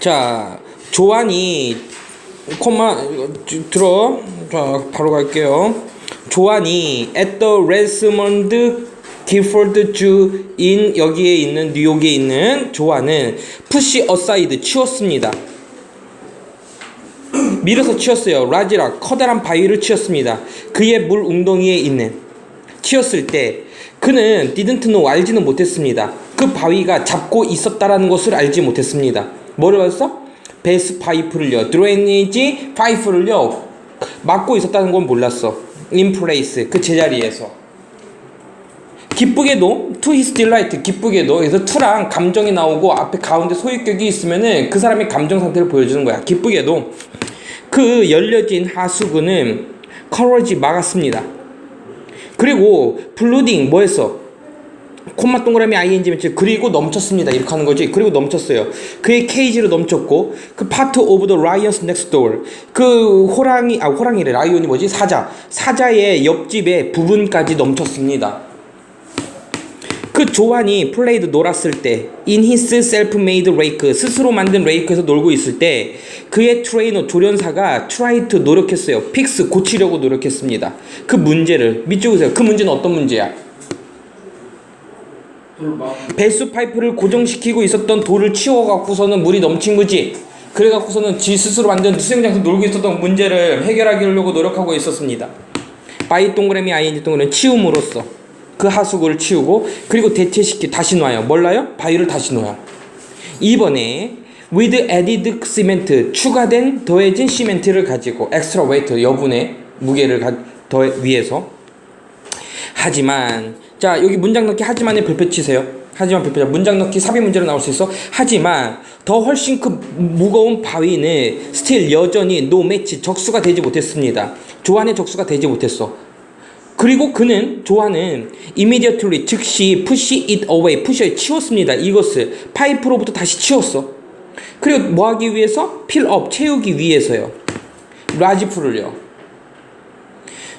자, 조안이 콤마 들어. 자, 바로 갈게요. 조안이 at the 레스먼드 기포드 주인 여기에 있는 뉴욕에 있는 조안은 푸시 어사이드 치웠습니다. 밀어서 치웠어요. 라지라 커다란 바위를 치웠습니다. 그의 물 웅덩이에 있는 치웠을 때 그는 didn't know 알지는 못했습니다. 그 바위가 잡고 있었다라는 것을 알지 못했습니다. 뭐를 봤어? 베스 파이프를요, 드레이니지 파이프를요 막고 있었다는 건 몰랐어. in place 그 제자리에서. 기쁘게도 to his delight 기쁘게도 그래서 to랑 감정이 나오고 앞에 가운데 소유격이 있으면은 그 사람의 감정 상태를 보여주는 거야. 기쁘게도 그 열려진 하수구는 커러지 막았습니다. 그리고 블루딩 뭐 했어? 콤마 동그라미 ing 맺혀 그리고 넘쳤습니다. 이렇게 하는 거지. 그리고 넘쳤어요. 그의 케이지로 넘쳤고 그 part of the lions next door 그 호랑이래. 라이온이 뭐지? 사자의 옆집의 부분까지 넘쳤습니다. 그 조안이 플레이드 놀았을 때 in his self-made rake 스스로 만든 레이크에서 놀고 있을 때 그의 트레이너 조련사가 try to 노력했어요. fix 고치려고 노력했습니다. 그 문제를 밑줄 그으세요. 그 문제는 어떤 문제야? 배수 파이프를 고정시키고 있었던 돌을 치워갖고서는 물이 넘친 거지. 그래갖고서는 지 스스로 만든 수영장에서 놀고 있었던 문제를 해결하려고 노력하고 있었습니다. 바이 동그라미 ing 동그라미 치움으로써 그 하수구를 치우고 그리고 다시 놔요. 뭘라요? 바위를 다시 놔요. 이번에 with added cement 더해진 시멘트를 가지고 extra weight 여분의 무게를 위해서. 하지만 자 여기 문장 넣기 하지만에 별표 치세요. 하지만 별표. 문장 넣기 삽입 문제로 나올 수 있어. 하지만 더 훨씬 무거운 바위는 still 여전히 no match 적수가 되지 못했습니다. 조안의 적수가 되지 못했어. 그리고 조안은 immediately 즉시 push it away 치웠습니다. 이것을 파이프로부터 다시 치웠어. 그리고 뭐 하기 위해서? fill up 채우기 위해서요. 라지풀을요.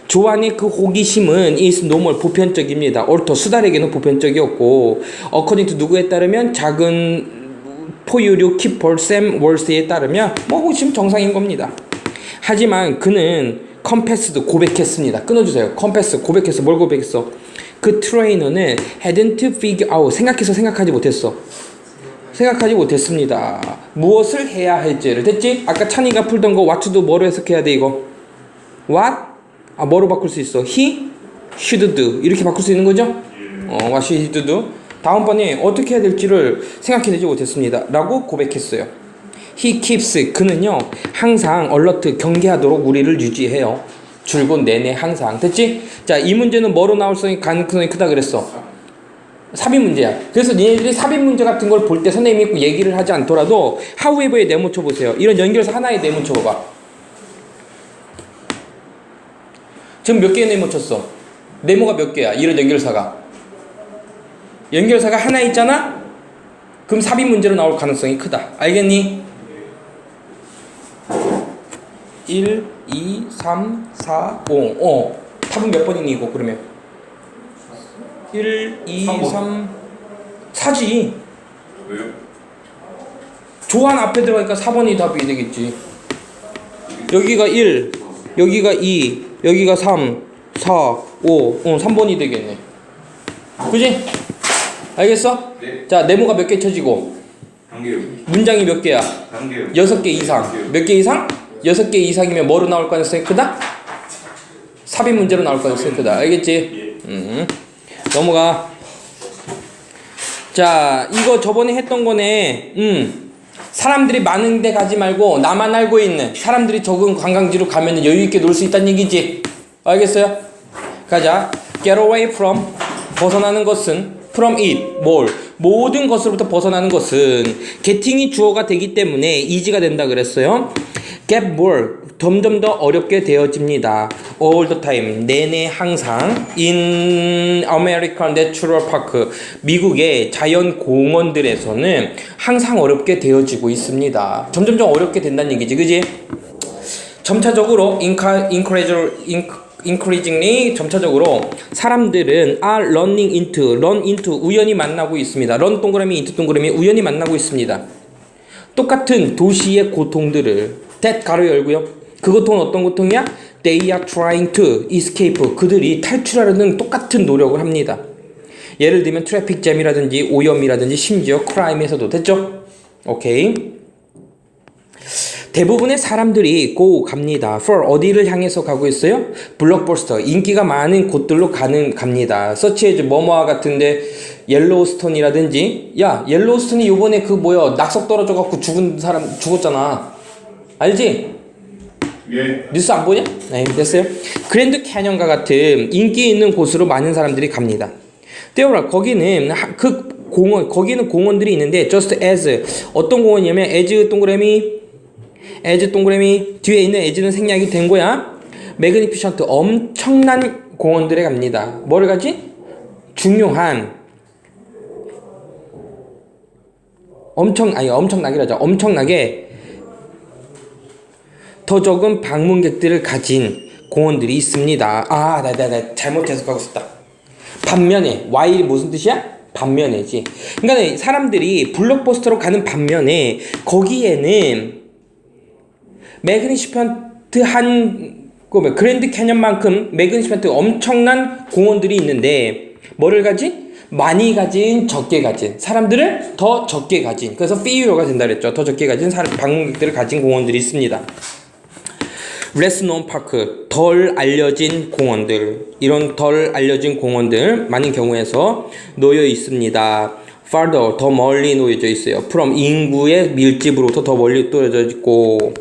조안의 그 호기심은 is normal 보편적입니다. 옳더 수달에게는 보편적이었고 according to 누구에 따르면 작은 포유류 키퍼 샘 월스에 따르면 뭐 호기심 정상인 겁니다. 하지만 그는 confessed 고백했습니다. 끊어주세요. confess 고백했어. 뭘 고백했어? 그 트레이너는 hadn't figure out 생각하지 못했습니다. 무엇을 해야 할지를. 됐지? 아까 찬이가 풀던 거 what to do 뭐로 해석해야 돼 이거? what? 뭐로 바꿀 수 있어? he should do 이렇게 바꿀 수 있는 거죠? what should do? 다음번에 어떻게 해야 될지를 생각해내지 못했습니다. 라고 고백했어요. He keeps 그는요 항상 alert 경계하도록 우리를 유지해요. 줄곧 내내 항상. 됐지? 자, 이 문제는 뭐로 나올 가능성이 크다 그랬어? 삽입 문제야. 그래서 니네들이 삽입 문제 같은 걸 볼 때 선생님이 얘기를 하지 않더라도 however에 네모 쳐보세요. 이런 연결사 하나에 네모 쳐봐. 지금 몇 개에 네모 쳤어? 네모가 몇 개야? 이런 연결사가 하나 있잖아? 그럼 삽입 문제로 나올 가능성이 크다. 알겠니? 1, 2, 3, 4, 5 답은 몇 번이니 이거 그러면? 1, 2, 3 4지. 왜요? 조안 앞에 들어가니까 4번이 답이 되겠지. 여기가 1, 여기가 2, 여기가 3, 4, 5 3번이 되겠네. 그지? 알겠어? 네. 자, 네모가 몇 개 쳐지고 한 개요. 문장이 몇 개야? 한 개요. 6개 이상. 몇 개 이상? 6개 이상이면 뭐로 나올 가능성이 크다? 삽입 문제로 나올 가능성이 크다. 알겠지? 넘어가. 자, 이거 저번에 했던 거네. 사람들이 많은 데 가지 말고 나만 알고 있는 사람들이 적은 관광지로 가면 여유있게 놀 수 있다는 얘기지. 알겠어요? 가자. Get away from 벗어나는 것은 from it 모든 것으로부터 벗어나는 것은 getting이 주어가 되기 때문에 easy가 된다 그랬어요. get more 점점 더 어렵게 되어집니다. all the time 내내 항상 in American Natural Park 미국의 자연 공원들에서는 항상 어렵게 되어지고 있습니다. 점점점 어렵게 된다는 얘기지, 그지? 점차적으로 increasingly 점차적으로 사람들은 are running into 우연히 만나고 있습니다. run 동그라미 into 동그라미 우연히 만나고 있습니다. 똑같은 도시의 고통들을 that 가로 열고요. 그 고통은 어떤 고통이야? They are trying to escape. 그들이 탈출하려는 똑같은 노력을 합니다. 예를 들면 트래픽 잼이라든지 오염이라든지 심지어 크라임에서도 됐죠? 오케이. 대부분의 사람들이 갑니다. For 어디를 향해서 가고 있어요? 블록버스터 인기가 많은 곳들로 갑니다. Such as 뭐뭐와 같은데 옐로우스톤이라든지 야 옐로우스톤이 요번에 그 낙석 떨어져 갖고 죽은 사람 죽었잖아. 알지? 예. 뉴스 안 보냐? 네, 됐어요. 그랜드 캐년과 같은 인기 있는 곳으로 많은 사람들이 갑니다. 때오라 거기는 거기는 공원들이 있는데 just as 어떤 공원이냐면 as 동그라미 뒤에 있는 as는 생략이 된 거야. magnificent 엄청난 공원들에 갑니다. 뭐를 가지? 중요한 엄청나게 더 적은 방문객들을 가진 공원들이 있습니다. 나 잘못 해석하고 있었다. 반면에 while이 무슨 뜻이야? 반면에지. 그러니까 사람들이 블록버스터로 가는 반면에 거기에는 매그니시펀트한 그랜드 캐년만큼 매그니시펀트 엄청난 공원들이 있는데 뭐를 가지? 많이 가진 적게 가진 사람들을 더 적게 가진 그래서 fewer가 된다 그랬죠. 더 적게 가진 방문객들을 가진 공원들이 있습니다. less known park 덜 알려진 공원들 이런 덜 알려진 공원들 많은 경우에서 놓여 있습니다. farther 더 멀리 놓여져 있어요. from 인구의 밀집으로부터 더 멀리 놓여져 있고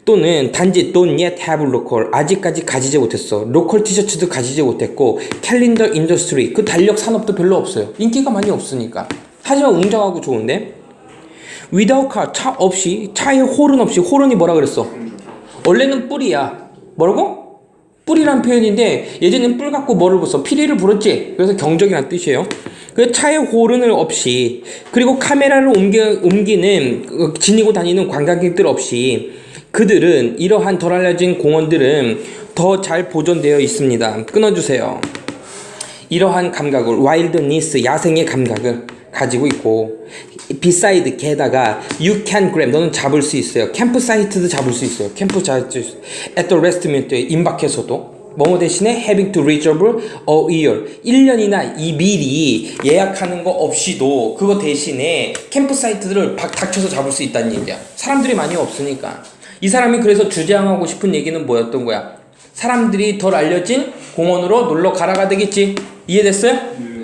또는 단지 don't yet have local 아직까지 가지지 못했어. 로컬 티셔츠도 가지지 못했고 캘린더 인더스트리 그 달력 산업도 별로 없어요. 인기가 많이 없으니까. 하지만 웅장하고 좋은데 without car 차 없이 차에 홀은 없이 홀은이 뭐라 그랬어? 원래는 뿔이야. 뭐라고? 뿔이란 표현인데 예전엔 뿔 갖고 뭐를 불었어? 피리를 불었지. 그래서 경적이란 뜻이에요. 그 차에 호른을 없이 그리고 카메라를 옮기는 지니고 다니는 관광객들 없이 그들은 이러한 덜 알려진 공원들은 더 잘 보존되어 있습니다. 끊어주세요. 이러한 감각을 와일드니스 야생의 감각을 가지고 있고 beside 게다가 you can grab 너는 잡을 수 있어요. 캠프 사이트도 잡을 수 있어요. 캠프 사이트 at the restaurant에 임박해서도 뭐뭐 대신에 having to reserve a year 1년이나 미리 예약하는 거 없이도 그거 대신에 캠프 사이트들을 닥쳐서 잡을 수 있다는 얘기야. 사람들이 많이 없으니까. 이 사람이 그래서 주장하고 싶은 얘기는 뭐였던 거야? 사람들이 덜 알려진 공원으로 놀러 가라가 되겠지. 이해됐어요?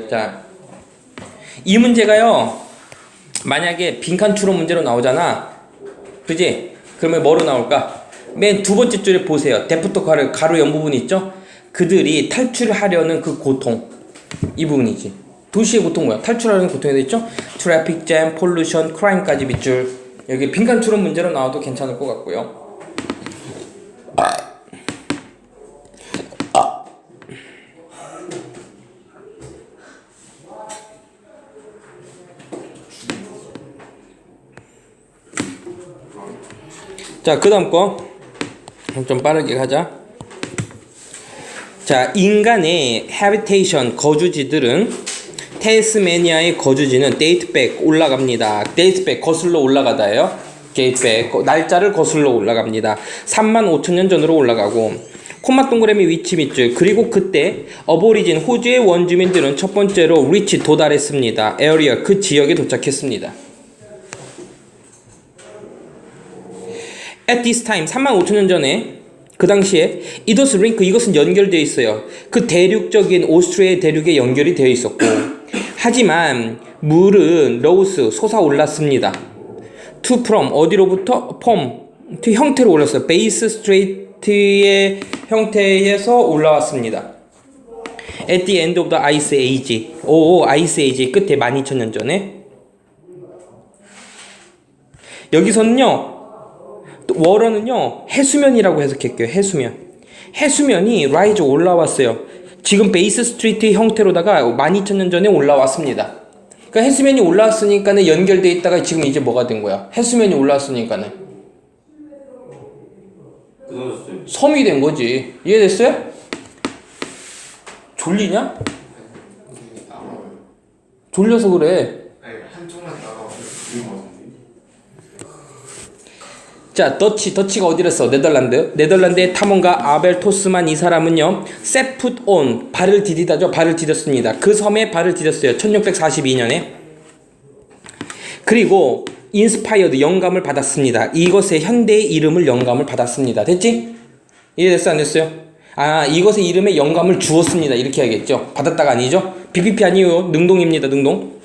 자, 이 문제가요 만약에 빈칸 추론 문제로 나오잖아. 그지? 그러면 뭐로 나올까? 맨 두 번째 줄에 보세요. 데프터 가로 연 부분 있죠? 그들이 탈출을 하려는 그 고통 이 부분이지. 도시의 고통 뭐야? 탈출하려는 고통이 있죠? 트래픽 잼, 폴루션, 크라임까지 밑줄. 여기 빈칸 추론 문제로 나와도 괜찮을 것 같고요. 자, 그 다음 거 좀 빠르게 가자. 자, 인간의 habitation 거주지들은 테스메니아의 거주지는 데이트백 올라갑니다. 데이트백 거슬러 올라가다예요. 데이트백 날짜를 거슬러 올라갑니다. 35,000년 전으로 올라가고 콤마 동그라미 위치 밑줄 그리고 그때 어보리진 호주의 원주민들은 첫 번째로 리치 도달했습니다. 에어리어 그 지역에 도착했습니다. At this time 35,000년 전에 그 당시에 it was linked 이것은 연결되어 있어요. 그 대륙적인 오스트리아 대륙에 연결이 되어 있었고 하지만 물은 rose 솟아올랐습니다. to from 어디로부터 from to 형태로 올랐어요. 베이스 스트레이트의 형태에서 올라왔습니다. At the end of the ice age ice age 끝에 12,000년 전에 여기서는요 워런은요 해수면이라고 해석할게요. 해수면이 라이즈 올라왔어요. 지금 베이스 스트리트 형태로다가 12,000년 전에 올라왔습니다. 그러니까 해수면이 올라왔으니까는 연결돼 있다가 지금 이제 뭐가 된 거야? 해수면이 올라왔으니까는 섬이 된 거지. 이해됐어요? 졸리냐? 졸려서 그래. 아니 한쪽만 나가고 자, 더치가 어디랬어? 네덜란드의 탐험가 아벨 토스만 이 사람은요, set on, 발을 디디다죠. 발을 디뎠습니다. 그 섬에 발을 디뎠어요. 1642년에. 그리고 inspired, 영감을 받았습니다. 이것의 현대의 이름을 영감을 받았습니다. 됐지? 이해됐어? 안 됐어요? 아, 이것의 이름에 영감을 주었습니다. 이렇게 해야겠죠? 받았다가 아니죠? BPP 아니에요. 능동입니다. 능동.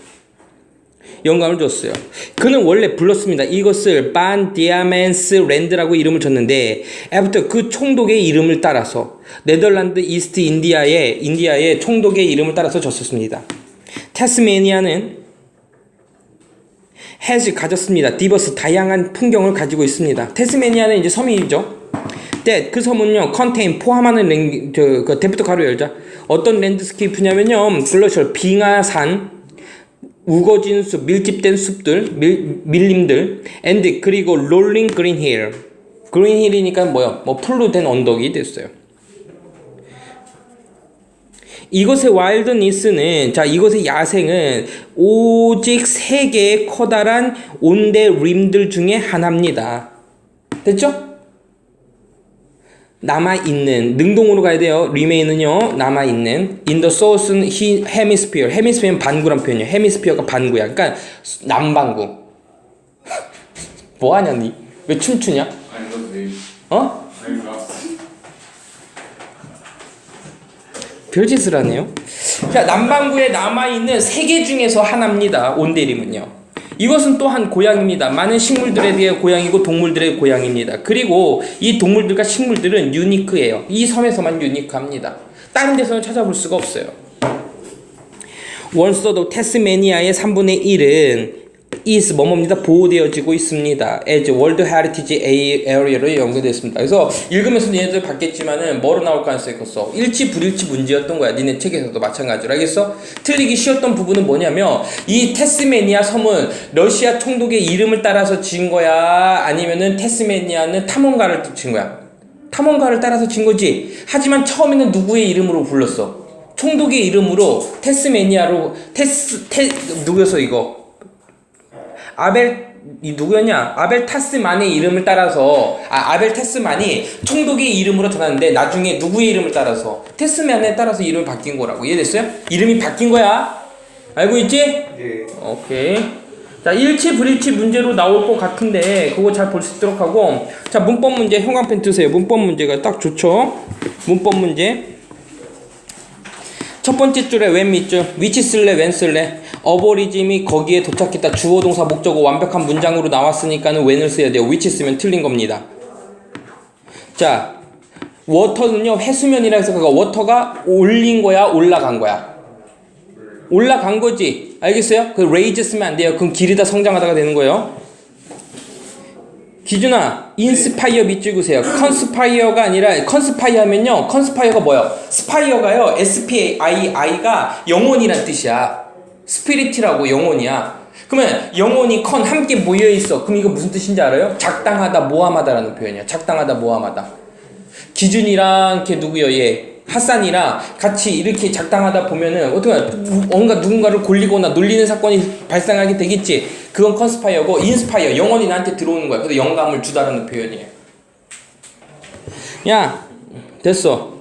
영감을 줬어요. 그는 원래 불렀습니다. 이것을 반 디아멘스 랜드라고 이름을 줬는데, 애부터 그 총독의 이름을 따라서 네덜란드 이스트 인디아의 총독의 이름을 따라서 줬었습니다. 태스메니아는 has 가졌습니다. 디버스, 다양한 풍경을 가지고 있습니다. 태스메니아는 이제 섬이죠. 그 섬은요, contain, 포함하는 그 대부터 가로 열자. 어떤 랜드스케이프냐면요, 글로셜, 빙하산, 우거진 숲, 밀집된 숲들, 밀림들, and 그리고 롤링 그린 힐. 그린 힐이니까 뭐요? 뭐 풀로 된 언덕이 됐어요. 이것의 와일드니스는, 자, 이것의 야생은 오직 3개의 커다란 온대 림들 중에 하나입니다. 됐죠? 남아있는, 능동으로 가야 돼요. remain은요, 남아있는. in the southern hemisphere. hemisphere는 반구란 표현이에요. hemisphere가 반구야. 그러니까 남반구. 뭐하냐 니? 왜 춤추냐? 어? 별짓을 하네요. 자, 남반구에 남아있는 3개 중에서 하나입니다. 온대림은요. 이것은 또한 고향입니다. 많은 식물들에 대해 고향이고 동물들의 고향입니다. 그리고 이 동물들과 식물들은 유니크해요. 이 섬에서만 유니크합니다. 다른 데서는 찾아볼 수가 없어요. 원서도 태스메니아의 3분의 1은 is 뭐뭐입니다. 보호되어지고 있습니다. as World Heritage Area로 연구되어 있습니다. 그래서 읽으면서 얘네들 봤겠지만은 뭐로 나올 가능성이 컸어? 일치 불일치 문제였던 거야. 니네 책에서도 마찬가지로. 알겠어? 틀리기 쉬웠던 부분은 뭐냐면 이 태스메니아 섬은 러시아 총독의 이름을 따라서 지은 거야? 아니면은 태스메니아는 탐험가를 지은 거야? 탐험가를 따라서 지은 거지. 하지만 처음에는 누구의 이름으로 불렀어? 총독의 이름으로 태스메니아로 누구였어 이거? 누구였냐? 아벨 타스만의 이름을 따라서, 아벨 타스만이 총독의 이름으로 전하는데, 나중에 누구의 이름을 따라서? 태스만에 따라서 이름이 바뀐 거라고. 이해됐어요? 이름이 바뀐 거야. 알고 있지? 네. 오케이. 자, 일치, 불일치 문제로 나올 것 같은데, 그거 잘 볼 수 있도록 하고, 자, 문법 문제, 형광펜 드세요. 문법 문제가 딱 좋죠? 문법 문제. 첫 번째 줄에 when 밑줄, which 쓸래, when 쓸래? 어버리즘이 거기에 도착했다. 주어, 동사, 목적어 완벽한 문장으로 나왔으니까는 when을 써야 돼요. which 쓰면 틀린 겁니다. 자, 워터는요, 해수면이라 해서 그거 워터가 올린 거야, 올라간 거야? 올라간 거지. 알겠어요? 그 raise 쓰면 안 돼요. 그럼 기르다, 성장하다가 되는 거예요. 기준아, 인스파이어 밑줄 그으세요. 컨스파이어가 아니라, 컨스파이어 하면요, 컨스파이어가 뭐예요? 스파이어가요, SPAI가 영혼이란 뜻이야. 스피릿이라고 영혼이야. 그러면 영혼이 컨 함께 모여있어. 그럼 이거 무슨 뜻인지 알아요? 작당하다, 모함하다라는 표현이야. 작당하다, 모함하다. 기준이랑 걔 누구요? 얘 핫산이랑 같이 이렇게 작당하다 보면은 어떻게 누군가를 골리거나 놀리는 사건이 발생하게 되겠지. 그건 컨스파이어고, 인스파이어, 영혼이 나한테 들어오는 거야. 그래서 영감을 주다라는 표현이에요. 야, 됐어.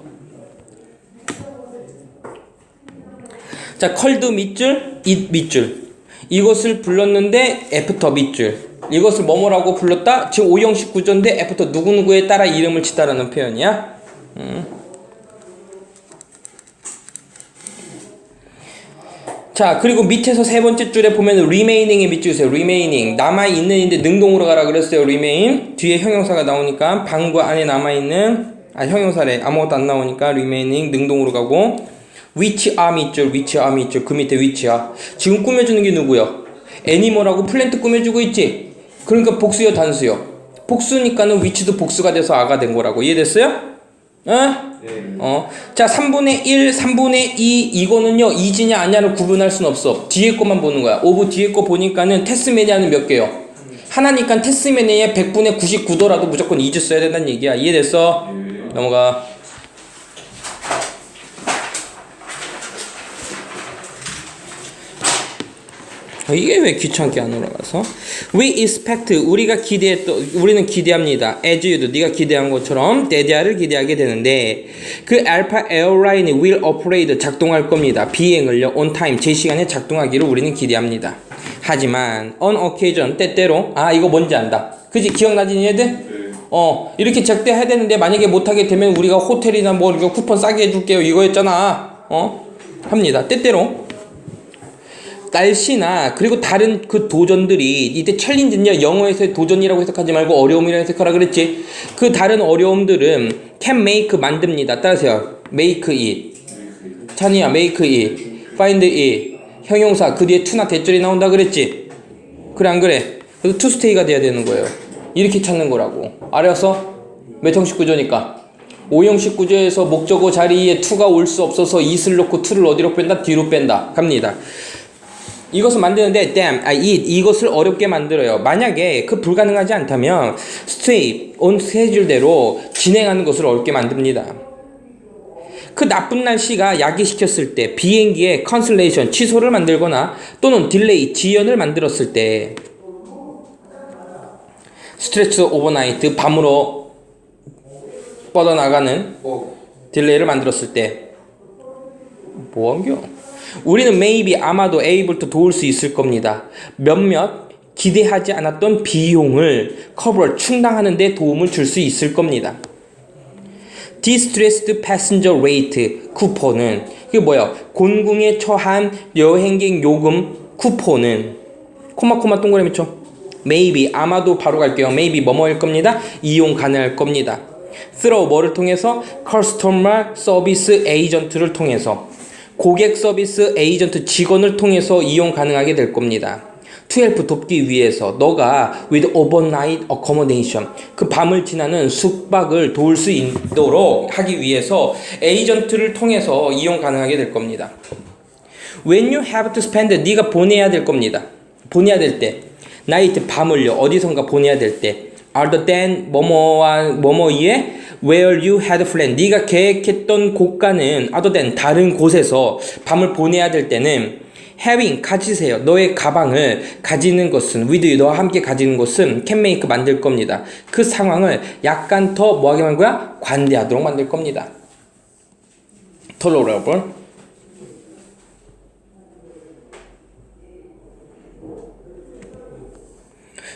자, 컬드 밑줄, 잇 밑줄. 이것을 불렀는데 애프터 밑줄. 이것을 뭐뭐라고 불렀다? 지금 5형식 구조인데 애프터 누구누구에 따라 이름을 짓다라는 표현이야. 자, 그리고 밑에서 세 번째 줄에 보면 remaining의 밑줄 주세요. remaining. 남아있는인데 능동으로 가라 그랬어요. remain. 뒤에 형용사가 나오니까 방구 안에 남아있는, 형용사래. 아무것도 안 나오니까 remaining 능동으로 가고, which are 밑줄, which are 밑줄. 그 밑에 which are. 지금 꾸며주는 게 누구요? 애니멀하고 플랜트 꾸며주고 있지? 그러니까 복수요, 단수요? 복수니까는 which도 복수가 돼서 아가 된 거라고. 이해됐어요? 어? 네. 자, 3분의 1, 3분의 2, 이거는요, 이지냐 아냐를 구분할 순 없어. 뒤에 거만 보는 거야. 오브 뒤에 거 보니까는 테스메니아는 몇 개요? 하나니까 테스메니아의 100분의 99도라도 무조건 이즈 써야 된다는 얘기야. 이해됐어? 네. 넘어가. 이게 왜 귀찮게 안 올라가서? We expect 우리는 기대합니다. As you도 네가 기대한 것처럼 데디아를 기대하게 되는데 그 알파 에어라인이 will operate 작동할 겁니다. 비행을요 on time 제 시간에 작동하기를 우리는 기대합니다. 하지만 on occasion 때때로 이거 뭔지 안다. 그지 기억나지 얘들? 이렇게 작대해야 되는데 만약에 못하게 되면 우리가 호텔이나 뭐 이거 쿠폰 싸게 해줄게요 이거였잖아. 합니다. 때때로. 날씨나 그리고 다른 그 도전들이 이때 챌린지는요 영어에서의 도전이라고 해석하지 말고 어려움이라고 해석하라 그랬지. 그 다른 어려움들은 can make 만듭니다. 따라서요 make it 찬이야 make it find it 형용사 그 뒤에 to나 대절이 나온다 그랬지. 그래 안 그래? 그래서 to stay가 돼야 되는 거예요. 이렇게 찾는 거라고. 알았어? 몇 형식 구조니까 5형식 구조에서 목적어 자리에 to가 올 수 없어서 it을 넣고 to를 어디로 뺀다? 뒤로 뺀다. 갑니다. 이것을 만드는데 이것을 어렵게 만들어요. 만약에 그 불가능하지 않다면 stay on schedule대로 진행하는 것을 어렵게 만듭니다. 그 나쁜 날씨가 야기시켰을 때 비행기에 cancellation 취소를 만들거나 또는 delay 지연을 만들었을 때 stretch overnight 밤으로 뻗어나가는 딜레이를 만들었을 때 뭐한겨? 우리는 maybe 아마도 able도 도울 수 있을 겁니다. 몇몇 기대하지 않았던 비용을 커버 충당하는 데 도움을 줄 수 있을 겁니다. Distressed passenger rate 쿠폰은 그게 뭐야? 곤궁에 처한 여행객 요금 쿠폰은 코마 동그라미 쳐. maybe 아마도 바로 갈게요. maybe 뭐뭐일 겁니다. 이용 가능할 겁니다. through 뭐를 통해서? customer service agent를 통해서 고객 서비스 에이전트 직원을 통해서 이용 가능하게 될 겁니다. to help 돕기 위해서 너가 with overnight accommodation 그 밤을 지나는 숙박을 도울 수 있도록 하기 위해서 에이전트를 통해서 이용 가능하게 될 겁니다. When you have to spend 네가 보내야 될 겁니다. 보내야 될 때 night 밤을요 어디선가 보내야 될 때 other than 뭐뭐와 뭐뭐이에 where you had planned 네가 계획했던 곳과는 other than 다른 곳에서 밤을 보내야 될 때는 having 가지세요. 너의 가방을 가지는 것은 with you 너와 함께 가지는 것은 can make 만들 겁니다. 그 상황을 약간 더 뭐하게 만들 거야? 관대하도록 만들 겁니다. tolerable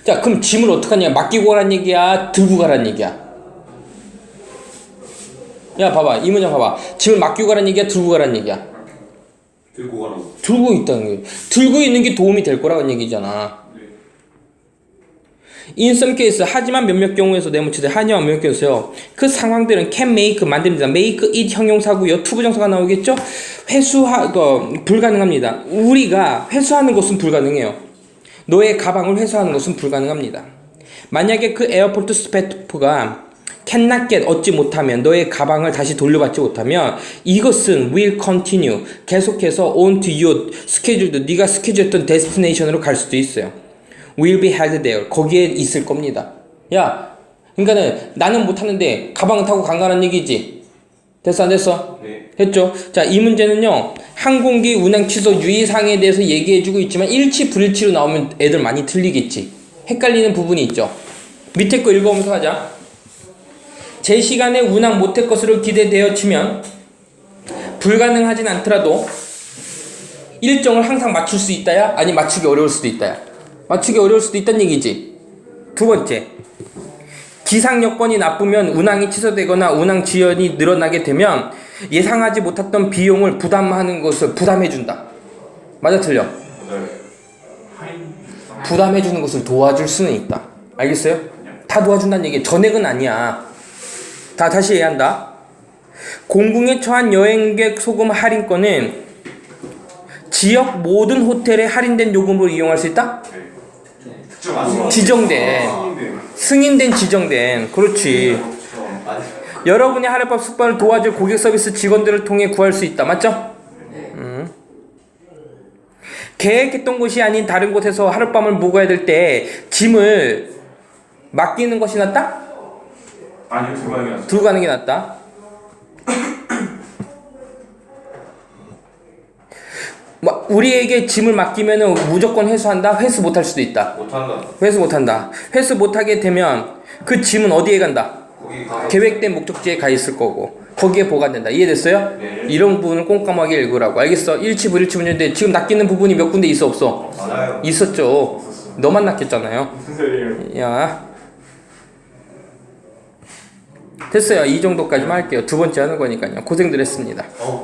자 그럼 짐을 어떡하냐? 맡기고 가란 얘기야? 들고 가란 얘기야? 야 봐봐 이 문장 봐봐. 짐을 맡기고 가란 얘기야? 들고 가란 얘기야? 들고 가는 거. 들고 있다는 게 들고 있는 게 도움이 될 거라는 얘기잖아. In some case 하지만 몇몇 경우에서 네모치대 하지만 몇몇 경우에서요 그 상황들은 can make 만듭니다. make it 형용사고요 투부정사가 나오겠죠. 불가능합니다. 우리가 회수하는 것은 불가능해요. 너의 가방을 회수하는 것은 불가능합니다. 만약에 그 에어포트 스태프가 cannot get 얻지 못하면 너의 가방을 다시 돌려받지 못하면 이것은 will continue 계속해서 on to your schedule 네가 스케줄했던 destination으로 갈 수도 있어요. will be held there 거기에 있을 겁니다. 야 그러니까는 나는 못하는데 가방을 타고 간다는 얘기지. 됐어 안 됐어? 네. 됐죠? 자 이 문제는요 항공기 운항 취소 유의사항에 대해서 얘기해주고 있지만 일치 불일치로 나오면 애들 많이 틀리겠지. 헷갈리는 부분이 있죠. 밑에 거 읽어보면서 하자. 제 시간에 운항 못할 것으로 기대되어지면 불가능하진 않더라도 일정을 항상 맞출 수 있다야? 아니 맞추기 어려울 수도 있다야? 맞추기 어려울 수도 있다는 얘기지. 두 번째 기상 여건이 나쁘면 운항이 취소되거나 운항 지연이 늘어나게 되면 예상하지 못했던 비용을 부담하는 것을 부담해준다. 맞아 틀려? 부담해주는 것을 도와줄 수는 있다. 알겠어요? 다 도와준다는 얘기 전액은 아니야. 다시 얘기한다. 공궁에 처한 여행객 소금 할인권은 지역 모든 호텔에 할인된 요금으로 이용할 수 있다? 지정된 승인된 지정된 그렇지. 여러분이 하룻밤 숙박을 도와줄 고객 서비스 직원들을 통해 구할 수 있다. 맞죠? 계획했던 곳이 아닌 다른 곳에서 하룻밤을 묵어야 될 때 짐을 맡기는 것이 낫다? 아니요, 들고 가는 게 낫다. 뭐 우리에게 짐을 맡기면은 무조건 회수한다? 회수 못할 수도 있다. 못한다. 회수 못한다. 회수 못하게 되면 그 짐은 어디에 간다? 거기 가서 계획된 목적지에 가 있을 거고 거기에 보관된다. 이해됐어요? 네. 이런 부분을 꼼꼼하게 읽으라고. 알겠어? 일치부 일치분인데 지금 낚이는 부분이 몇 군데 있어 없어? 맞아요. 있었죠. 너만 낚였잖아요. 무슨 소리예요? 야 됐어요. 이 정도까지만 할게요. 두 번째 하는 거니까요. 고생들 했습니다. 더